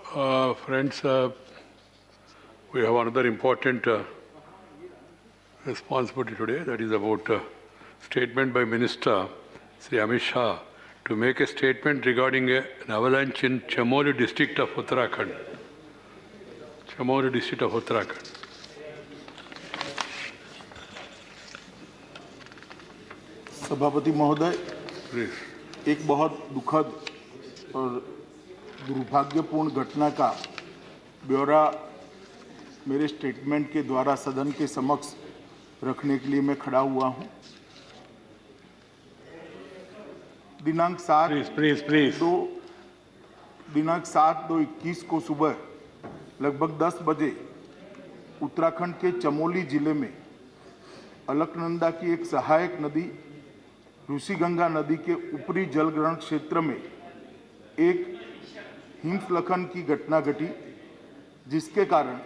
Friends, we have another important responsibility today, that is about statement by Minister Sri Amit Shah to make a statement regarding an avalanche in Chamoli district of Uttarakhand. Chamoli district of Uttarakhand. सभापति महोदय, Please. एक बहुत दुखद और दुर्भाग्यपूर्ण घटना का ब्यौरा मेरे स्टेटमेंट के द्वारा सदन के समक्ष रखने के लिए मैं खड़ा हुआ हूं। दिनांक 7/2/21 को सुबह लगभग 10 बजे उत्तराखंड के चमोली जिले में अलकनंदा की एक सहायक नदी ऋषिगंगा नदी के ऊपरी जलग्रहण क्षेत्र में एक हिमस्खलन की घटना घटी, जिसके कारण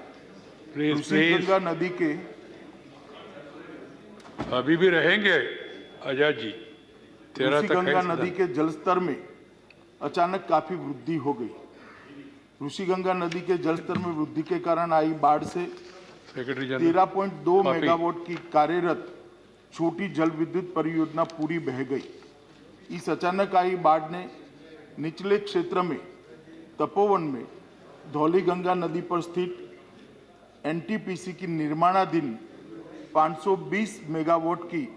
ऋषिगंगा नदी के अभी भी रहेंगे आजाद जी। ऋषिगंगा नदी के जलस्तर में अचानक काफी वृद्धि हो गई। ऋषिगंगा नदी के जलस्तर में वृद्धि के कारण आई बाढ़ से 13.2 मेगावाट की कार्यरत छोटी जल विद्युत परियोजना पूरी बह गई। इस अचानक आई बाढ़ ने निचले क्षेत्र में तपोवन में धौलीगंगा नदी पर स्थित एनटीपीसी की निर्माणाधीन 520 मेगावाट की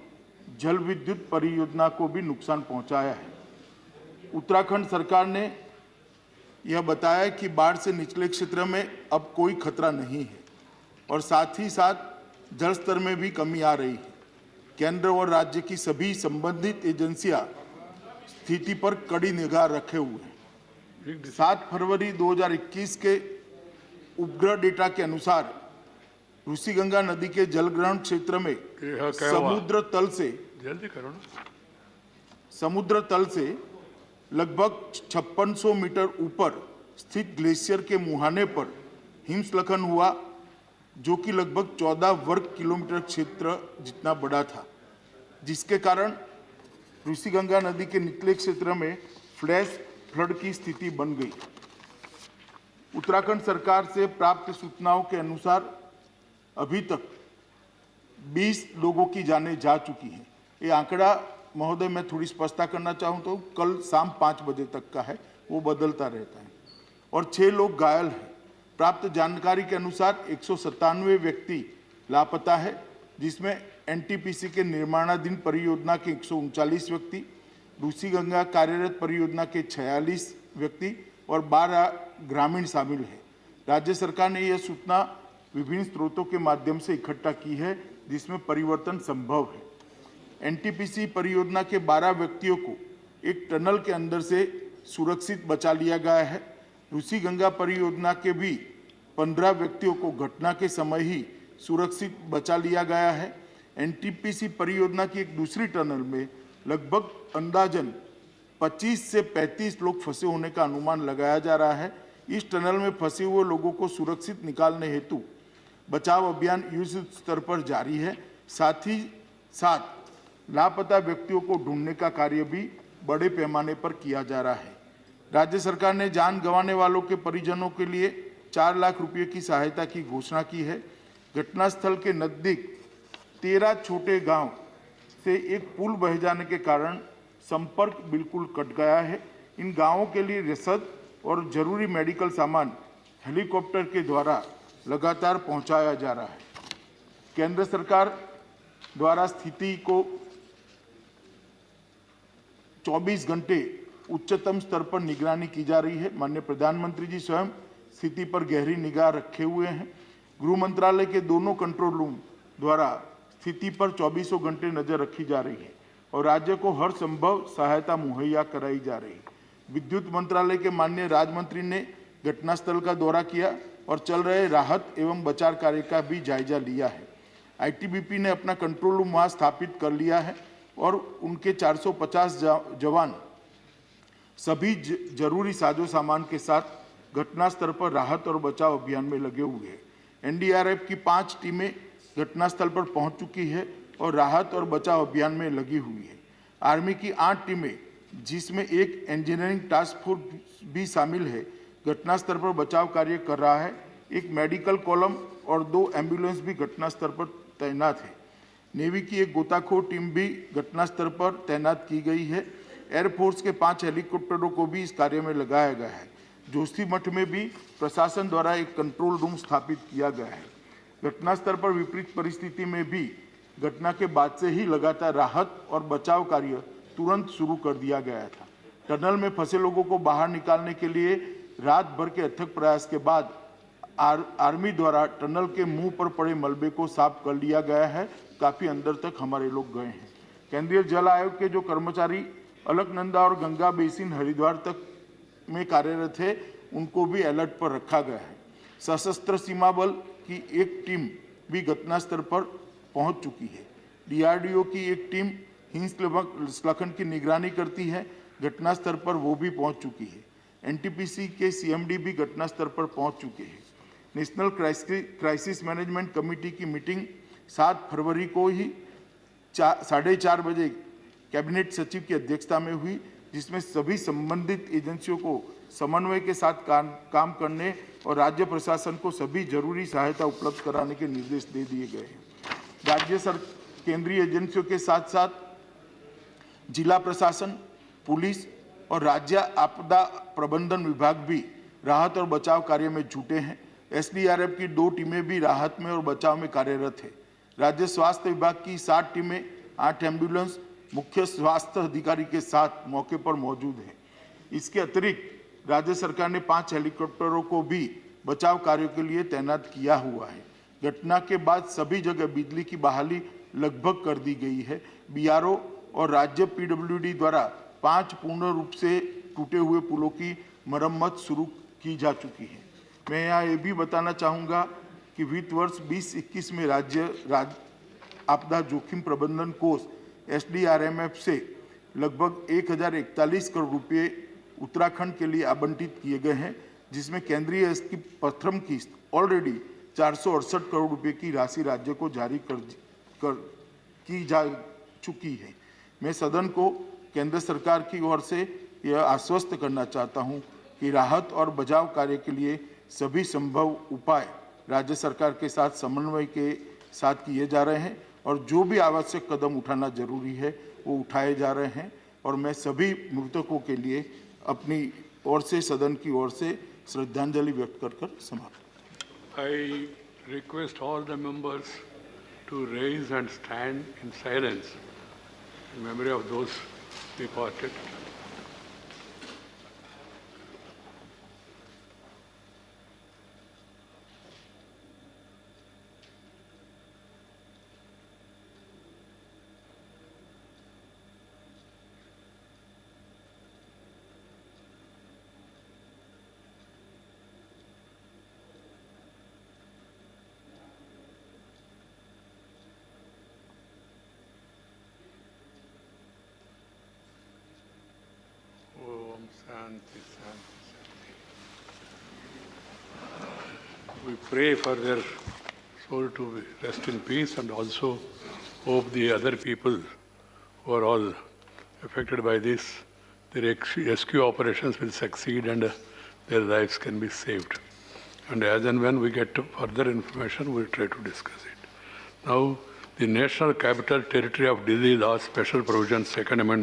जल विद्युत परियोजना को भी नुकसान पहुंचाया है। उत्तराखंड सरकार ने यह बताया कि बाढ़ से निचले क्षेत्र में अब कोई खतरा नहीं है और साथ ही साथ जल स्तर में भी कमी आ रही है। केंद्र और राज्य की सभी संबंधित एजेंसियां स्थिति पर कड़ी निगाह रखे हुए हैं। 7 फरवरी 2021 के उपग्रह डेटा के अनुसार ऋषिगंगा नदी के जलग्रहण क्षेत्र में समुद्र तल से लगभग 5600 मीटर ऊपर स्थित ग्लेशियर के मुहाने पर हिमस्खलन हुआ, जो कि लगभग 14 वर्ग किलोमीटर क्षेत्र जितना बड़ा था, जिसके कारण ऋषिगंगा नदी के निचले क्षेत्र में फ्लैश फ्लड की स्थिति बन गई। उत्तराखंड सरकार से प्राप्त सूचनाओं के अनुसार अभी तक 20 लोगों की जानें जा चुकी हैं। ये आंकड़ा महोदय मैं थोड़ी स्पष्टता करना चाहूँ तो कल शाम 5 बजे तक का है, वो बदलता रहता है, और 6 लोग घायल हैं। प्राप्त जानकारी के अनुसार 197 व्यक्ति लापता है, जिसमें एनटीपीसी के निर्माणाधीन परियोजना के 139 व्यक्ति, ऋषिगंगा कार्यरत परियोजना के 46 व्यक्ति और 12 ग्रामीण शामिल हैं। राज्य सरकार ने यह सूचना विभिन्न स्रोतों के माध्यम से इकट्ठा की है, जिसमें परिवर्तन संभव है। एनटीपीसी परियोजना के 12 व्यक्तियों को एक टनल के अंदर से सुरक्षित बचा लिया गया है। ऋषिगंगा परियोजना के भी 15 व्यक्तियों को घटना के समय ही सुरक्षित बचा लिया गया है। एनटीपीसी परियोजना की एक दूसरी टनल में लगभग अंदाजन 25 से 35 लोग फंसे होने का अनुमान लगाया जा रहा है। इस टनल में फंसे हुए लोगों को सुरक्षित निकालने हेतु बचाव अभियान युद्ध स्तर पर जारी है। साथ ही साथ लापता व्यक्तियों को ढूंढने का कार्य भी बड़े पैमाने पर किया जा रहा है। राज्य सरकार ने जान गंवाने वालों के परिजनों के लिए 4 लाख रुपये की सहायता की घोषणा की है। घटनास्थल के नजदीक 13 छोटे गांव से एक पुल बह जाने के कारण संपर्क बिल्कुल कट गया है। इन गांवों के लिए रसद और जरूरी मेडिकल सामान हेलीकॉप्टर के द्वारा लगातार पहुंचाया जा रहा है। केंद्र सरकार द्वारा स्थिति को 24 घंटे उच्चतम स्तर पर निगरानी की जा रही है। माननीय प्रधानमंत्री जी स्वयं स्थिति पर गहरी निगाह रखे हुए हैं। गृह मंत्रालय के दोनों कंट्रोल रूम द्वारा स्थिति पर 24 घंटे नजर रखी जा रही है और राज्य को हर संभव सहायता मुहैया कराई जा रही है। विद्युत मंत्रालय के माननीय राज्य मंत्री ने घटनास्थल का दौरा किया और चल रहे राहत एवं बचाव कार्य का भी जायजा लिया है। आईटीबीपी ने अपना कंट्रोल रूम वहां स्थापित कर लिया है और उनके 450 जवान सभी जरूरी साजो सामान के साथ घटनास्थल पर राहत और बचाव अभियान में लगे हुए हैं। एनडीआरएफ की 5 टीमें घटनास्थल पर पहुंच चुकी है और राहत और बचाव अभियान में लगी हुई है। आर्मी की 8 टीमें, जिसमें एक इंजीनियरिंग टास्क फोर्स भी शामिल है, घटनास्थल पर बचाव कार्य कर रहा है। एक मेडिकल कॉलम और 2 एम्बुलेंस भी घटनास्थल पर तैनात है। नेवी की एक गोताखोर टीम भी घटनास्थल पर तैनात की गई है। एयरफोर्स के 5 हेलीकॉप्टरों को भी इस कार्य में लगाया गया है। जोशीमठ में भी प्रशासन द्वारा एक कंट्रोल रूम स्थापित किया गया है। घटनास्थल पर विपरीत परिस्थिति में भी घटना के बाद से ही लगातार राहत और बचाव कार्य तुरंत शुरू कर दिया गया था। टनल में फंसे लोगों को बाहर निकालने के लिए रात भर के अथक प्रयास के बाद आर्मी द्वारा टनल के मुंह पर पड़े मलबे को साफ कर लिया गया है। काफी अंदर तक हमारे लोग गए हैं। केंद्रीय जल आयोग के जो कर्मचारी अलकनंदा और गंगा बेसिन हरिद्वार तक में कार्यरत है, उनको भी अलर्ट पर रखा गया है। सशस्त्र सीमा बल की एक टीम भी घटनास्थल पर पहुंच चुकी है। डीआरडीओ की एक टीम हिमस्खलन की निगरानी करती है। घटनास्थल पर वो भी पहुंच चुकी है। एनटीपीसी के सीएमडी भी घटनास्थल पर पहुंच चुके हैं। नेशनल क्राइसिस मैनेजमेंट कमेटी की मीटिंग 7 फरवरी को ही 4:30 बजे कैबिनेट सचिव की अध्यक्षता में हुई, जिसमें सभी संबंधित एजेंसियों को समन्वय के साथ काम करने और राज्य प्रशासन को सभी जरूरी सहायता उपलब्ध कराने के निर्देश दे दिए गए हैं। केंद्रीय एजेंसियों के साथ साथ जिला प्रशासन, पुलिस और राज्य आपदा प्रबंधन विभाग भी राहत और बचाव कार्य में जुटे हैं। एसडीआरएफ की 2 टीमें भी राहत में और बचाव में कार्यरत है। राज्य स्वास्थ्य विभाग की 7 टीमें, 8 एम्बुलेंस मुख्य स्वास्थ्य अधिकारी के साथ मौके पर मौजूद है। इसके अतिरिक्त राज्य सरकार ने 5 हेलीकॉप्टरों को भी बचाव कार्यों के लिए तैनात किया हुआ है। घटना के बाद सभी जगह बिजली की बहाली लगभग कर दी गई है। बीआरओ और राज्य पीडब्ल्यूडी द्वारा 5 पूर्ण रूप से टूटे हुए पुलों की मरम्मत शुरू की जा चुकी है। मैं यहाँ ये भी बताना चाहूँगा कि वित्त वर्ष 2021 में राज्य आपदा जोखिम प्रबंधन कोष एसडीआरएमएफ से लगभग 1041 करोड़ रुपये उत्तराखंड के लिए आवंटित किए गए हैं, जिसमें केंद्रीय की प्रथम किस्त ऑलरेडी 468 करोड़ रुपये की राशि राज्य को जारी की जा चुकी है। मैं सदन को केंद्र सरकार की ओर से यह आश्वस्त करना चाहता हूं कि राहत और बचाव कार्य के लिए सभी संभव उपाय राज्य सरकार के साथ समन्वय के साथ किए जा रहे हैं और जो भी आवश्यक कदम उठाना जरूरी है वो उठाए जा रहे हैं। और मैं सभी मृतकों के लिए अपनी ओर से, सदन की ओर से श्रद्धांजलि व्यक्त कर समाप्त। I request all the members to raise and stand in silence in memory of those departed. Shanti, Shanti, Shanti. We pray for their soul to rest in peace and also hope the other people who are all affected by this, their rescue operations will succeed and their lives can be saved. And as and when we get further information, we'll try to discuss it. Now, the National Capital Territory of Delhi Law Special Provisions, Second Amendment.